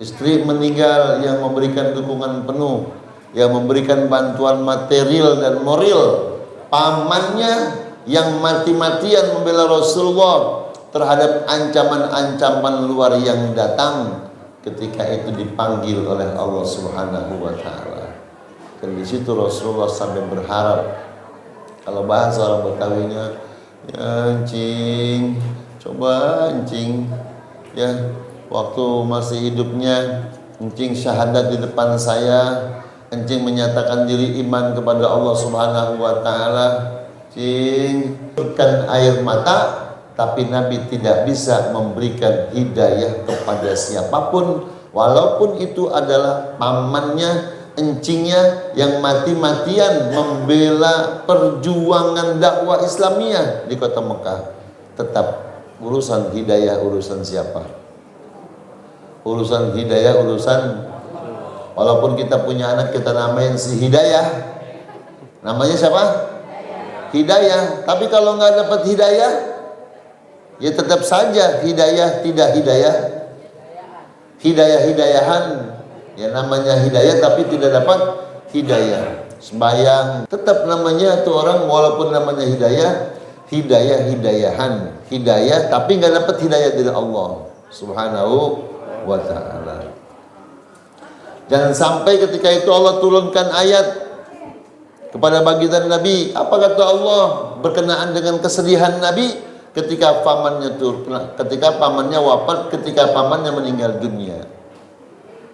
Istri meninggal, yang memberikan dukungan penuh, yang memberikan bantuan material dan moral. Pamannya yang mati-matian membela Rasulullah terhadap ancaman-ancaman luar yang datang ketika itu dipanggil oleh Allah Subhanahu wa taala. Dan di situ Rasulullah sampai berharap, kalau bahasa orang Betawinya, ya encing, coba encing, ya waktu masih hidupnya encing syahadat di depan saya, encing menyatakan diri iman kepada Allah Subhanahu wa taala, encing bukan air mata, tapi Nabi tidak bisa memberikan hidayah kepada siapapun, walaupun itu adalah pamannya, encingnya yang mati-matian membela perjuangan dakwah Islamiyah di kota Mekah. Tetap urusan hidayah urusan siapa? Urusan hidayah urusan, walaupun kita punya anak kita namain si Hidayah, namanya siapa? Hidayah. Tapi kalau nggak dapat hidayah, ya tetap saja hidayah tidak hidayah, hidayah-hidayahan. Ya namanya hidayah tapi tidak dapat hidayah. Sembahyang tetap namanya tuh orang, walaupun namanya hidayah, hidayah-hidayahan, hidayah tapi nggak dapat hidayah dari Allah Subhanahu wa ta'ala. Jangan sampai ketika itu Allah turunkan ayat kepada baginda Nabi. Apa kata Allah berkenaan dengan kesedihan Nabi ketika pamannya wafat, ketika pamannya meninggal dunia?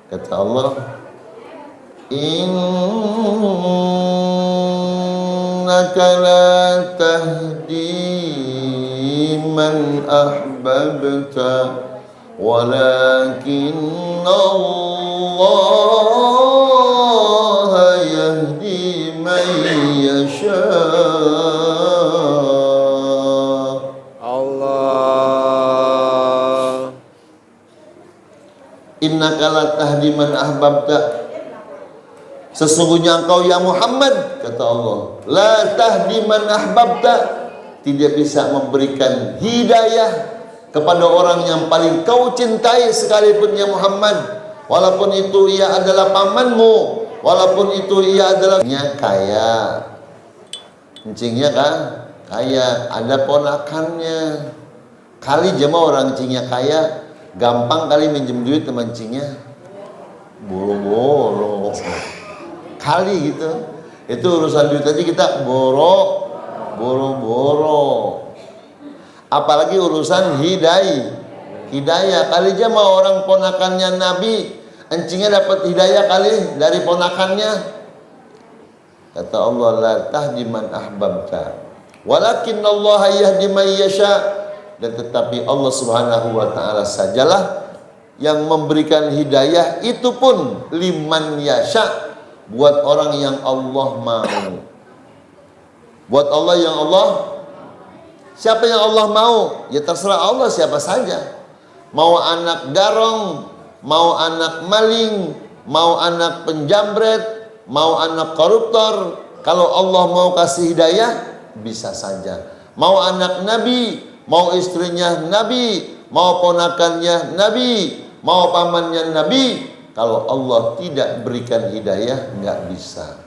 Kata Allah, innaka la tahdi man ahbabta walakin Allah yahdi man yasha. Allah. Innaka la tahdi man ahbabta, sesungguhnya engkau ya Muhammad, kata Allah, la tahdi man ahbabta, tidak bisa memberikan hidayah kepada orang yang paling kau cintai sekalipun ya Muhammad, walaupun itu ia adalah pamanmu, walaupun itu ia adalah kaya, encingnya kan kaya, ada ponakannya. Kali jemaah orang encingnya kaya, gampang kali minjem duit teman encingnya, boro-boro kali gitu. Itu urusan duit aja kita boro-boro, apalagi urusan hidayah. Kali aja mau orang ponakannya Nabi, encingnya dapat hidayah kali dari ponakannya. Kata Allah, la tahdi man ahbabta walakin Allah yahdi man yasha. Dan tetapi Allah Subhanahu wa ta'ala sajalah yang memberikan hidayah, itu pun liman yasha, buat orang yang Allah mau. Buat Allah yang Allah, siapa yang Allah mau? Ya terserah Allah siapa saja. Mau anak garong, mau anak maling, mau anak penjambret, mau anak koruptor, kalau Allah mau kasih hidayah, bisa saja. Mau anak Nabi, mau istrinya Nabi, mau ponakannya Nabi, mau pamannya Nabi, kalau Allah tidak berikan hidayah, nggak bisa.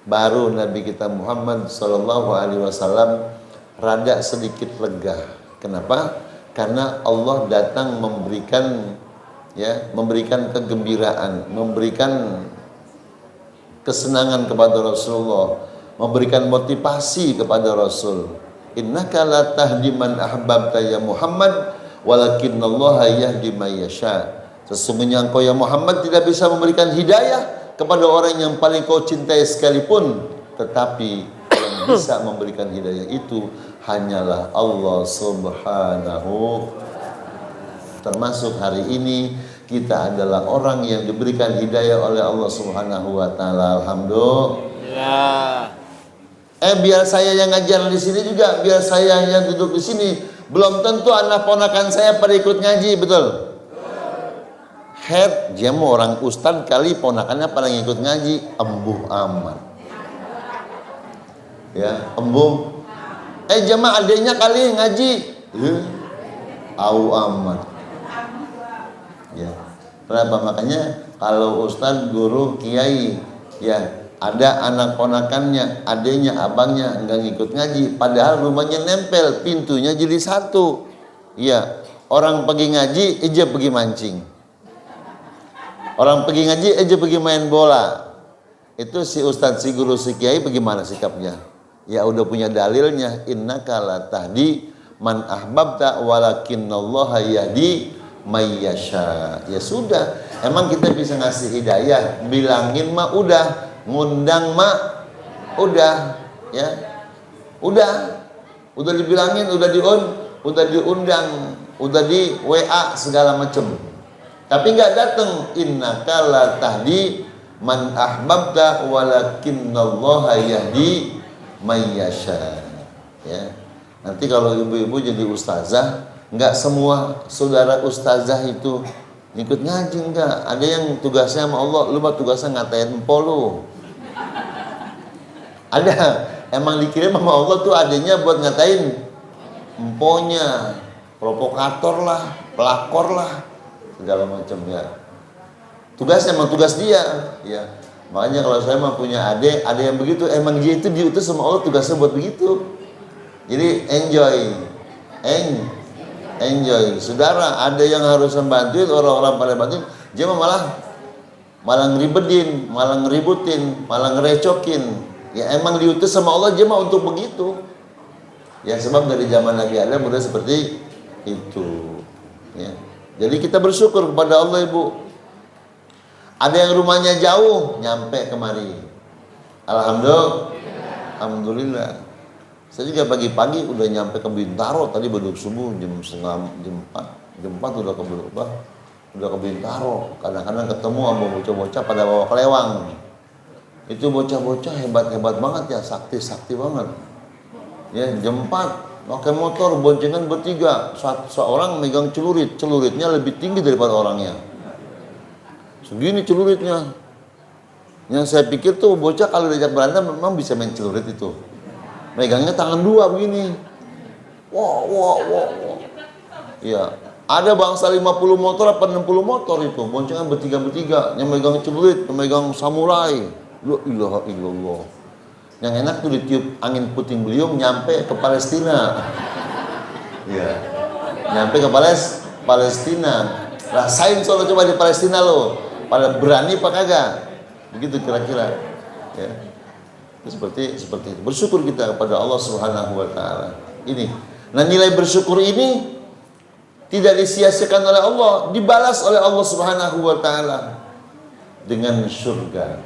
Baru Nabi kita Muhammad SAW rada sedikit lega. Kenapa? Karena Allah datang memberikan kegembiraan, memberikan kesenangan kepada Rasulullah, memberikan motivasi kepada Rasul. Innaka la tahdi man ahbabta ya Muhammad walakinnallaha yahdi man yasha. Sesungguhnya engkau ya Muhammad tidak bisa memberikan hidayah kepada orang yang paling kau cintai sekalipun, tetapi yang bisa memberikan hidayah itu hanyalah Allah Subhanahu. Termasuk hari ini kita adalah orang yang diberikan hidayah oleh Allah Subhanahu wa taala. Alhamdulillah. Biar saya yang ngajar di sini juga, biar saya yang duduk di sini, belum tentu anak ponakan saya pada ikut ngaji, betul? Head, dia mau orang ustad kali ponakannya pada ngikut ngaji, embuh amat. Ya, embuh. Jemaah adiknya kali ngaji, au amat. Ya, Kenapa? Makanya kalau ustadz, guru, kiai, ya ada anak ponakannya, adenya, abangnya nggak ngikut ngaji, padahal rumahnya nempel, pintunya jadi satu. Ya, orang pergi ngaji, aja pergi mancing. Orang pergi ngaji, aja pergi main bola. Itu si ustadz, si guru, si kiai bagaimana sikapnya? Ya udah punya dalilnya, innaka la tahdi man ahbabta walakinnallaha yahdi mayyasha. Ya sudah, emang kita bisa ngasih hidayah, bilangin mah udah, ngundang mah udah, ya udah dibilangin, udah diundang, udah di WA segala macem, tapi nggak datang. Innaka la tahdi man ahbabta walakinnallaha yahdi mayyasha. Ya, nanti kalau ibu-ibu jadi ustazah, nggak semua saudara ustazah itu ikut ngaji, enggak. Ada yang tugasnya sama Allah, lu mah tugasnya ngatain empol lu. Ada, emang dikirim sama Allah tuh adanya buat ngatain emponya, provokator lah, pelakor lah, segala macam ya. Tugasnya emang tugas dia, ya. Makanya kalau saya mah punya adik, ada yang begitu, emang dia itu diutus sama Allah tugasnya buat begitu. Jadi enjoy. Saudara, ada yang harus membantuin, orang-orang pada bantuin, dia malah ngeribetin, malah ngeributin, malah ngerecokin. Ya emang diutus sama Allah, dia mah untuk begitu. Ya sebab dari zaman Nabi Adam udah seperti itu. Ya. Jadi kita bersyukur kepada Allah, Ibu. Ada yang rumahnya jauh, nyampe kemari. Alhamdulillah. Saya juga pagi-pagi udah nyampe ke Bintaro, tadi baru subuh jam 4 udah ke Bintaro. Kadang-kadang ketemu sama bocah-bocah pada bawa kelewang. Itu bocah-bocah hebat-hebat banget ya, sakti banget. Ya, jam 4 pakai motor boncengan bertiga, seorang megang celuritnya lebih tinggi daripada orangnya. Segini celuritnya. Yang saya pikir tuh bocah kalau diajak berantem memang bisa main celurit itu. Megangnya tangan dua begini. Wah. Iya, ada bangsa 50 motor apa 60 motor itu, boncengan bertiga, yang megang celurit, yang megang samurai. La ilaha illallah. Yang enak tuh ditiup angin puting beliung nyampe ke Palestina. Iya. Nyampe ke Palestina. Rasain soalnya coba di Palestina lo. Pada berani apa kagak? Begitu kira-kira. Ya. Seperti itu. Bersyukur kita kepada Allah Subhanahu wa taala. Ini. Nah, nilai bersyukur ini tidak disia-siakan oleh Allah, dibalas oleh Allah Subhanahu wa taala dengan surga.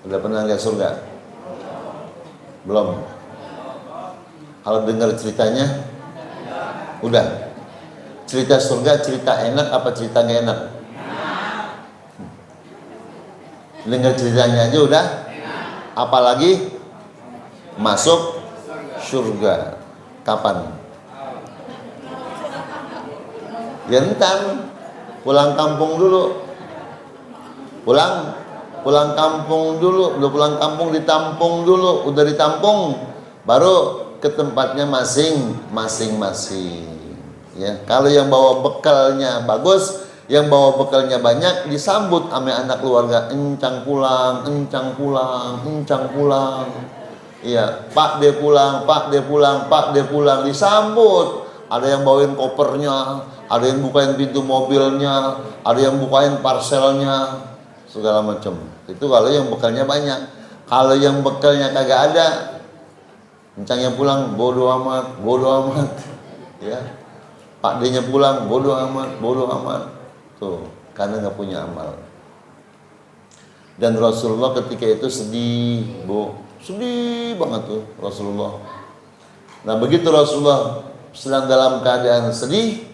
Udah pernah lihat surga? Belum. Kalau dengar ceritanya udah. Cerita surga, cerita enak apa cerita nggak enak? Dengar ceritanya aja udah. Apalagi masuk surga. Kapan? Ya entar pulang kampung dulu. Pulang kampung dulu. Udah pulang kampung ditampung dulu. Udah ditampung baru ke tempatnya masing-masing. Ya, kalau yang bawa bekalnya bagus, yang bawa bekalnya banyak, disambut sama anak keluarga, encang pulang. Iya, Pak dia pulang, disambut. Ada yang bawain kopernya, ada yang bukain pintu mobilnya, ada yang bukain parcelnya, segala macam. Itu kalau yang bekalnya banyak. Kalau yang bekalnya kagak ada, encangnya pulang, bodoh amat. Ya. Pak D-nya pulang, bodoh amat. Tuh, karena nggak punya amal. Dan Rasulullah ketika itu sedih banget tuh Rasulullah. Nah, begitu Rasulullah sedang dalam keadaan sedih,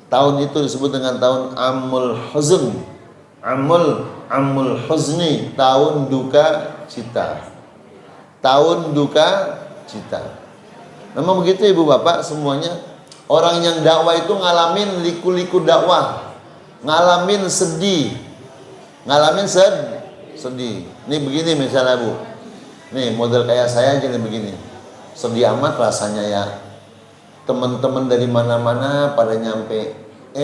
tahun itu disebut dengan tahun Amul Huzni, tahun duka cita. Memang begitu ibu bapak semuanya. Orang yang dakwah itu ngalamin liku-liku dakwah, ngalamin sedih. Ini begini misalnya bu, nih model kayak saya aja nih begini, sedih amat rasanya ya. Teman-teman dari mana-mana pada nyampe,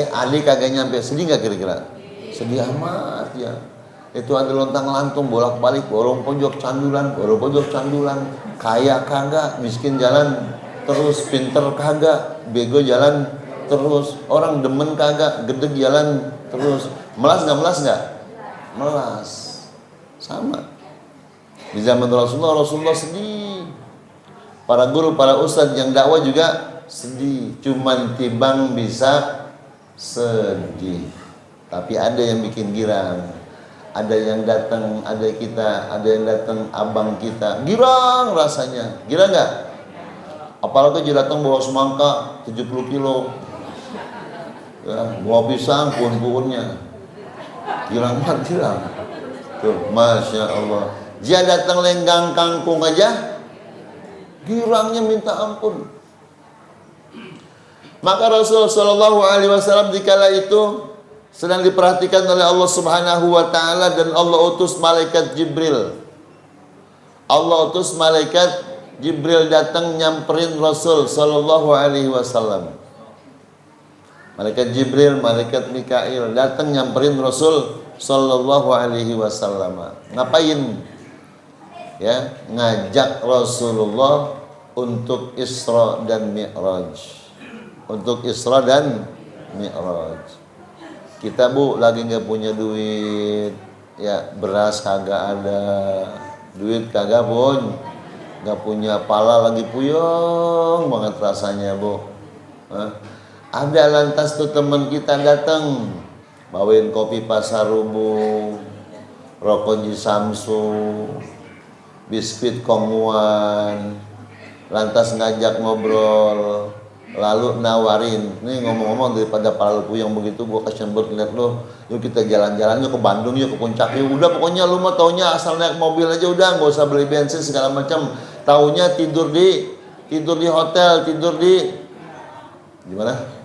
Ali kagak nyampe, sedih nggak kira-kira? sedih amat ya. Itu ada lontang-lantung bolak-balik, borong pojok candulan, kaya kagak, miskin jalan terus, pinter kagak, bego jalan terus, orang demen kagak, gedeg jalan terus. Melas nggak? Melas. Sama. Di zaman Rasulullah sedih. Para guru, para ustadz yang dakwah juga sedih. Cuman tibang bisa sedih. Tapi ada yang bikin girang. Ada yang datang, ada yang datang abang kita, girang rasanya, girang nggak? Apalagi dia datang bawa semangka 70 kilo, ya, bawa pisang puun-puunnya, girang. Tuh, masya Allah. Dia datang lenggang kangkung aja, girangnya minta ampun. Maka Rasulullah Shallallahu Alaihi Wasallam dikala itu sedang diperhatikan oleh Allah Subhanahu wa taala, dan Allah utus malaikat Jibril. Allah utus malaikat Jibril datang nyamperin Rasul sallallahu alaihi wasallam. Malaikat Jibril, malaikat Mikail datang nyamperin Rasul sallallahu alaihi wasallam. Ngapain? Ya, ngajak Rasulullah untuk Isra dan Mi'raj. Untuk Isra dan Mi'raj. Kita bu lagi nggak punya duit, ya beras kagak ada, duit kagak pun, nggak punya pala, lagi puyeng banget rasanya bu. Ada lantas tuh teman kita datang, bawain kopi Pasar Rubuh, rokok Ji Samsu, biskuit Kongguan, lantas ngajak ngobrol. Lalu nawarin, nih ngomong-ngomong daripada pala lu puyeng begitu, gua kasihan banget lihat lu. Yuk kita jalan-jalan yuk ke Bandung, yuk ke Puncak yuk. Udah pokoknya lu mah taunya asal naik mobil aja udah, nggak usah beli bensin segala macam. Taunya tidur di hotel, tidur di gimana?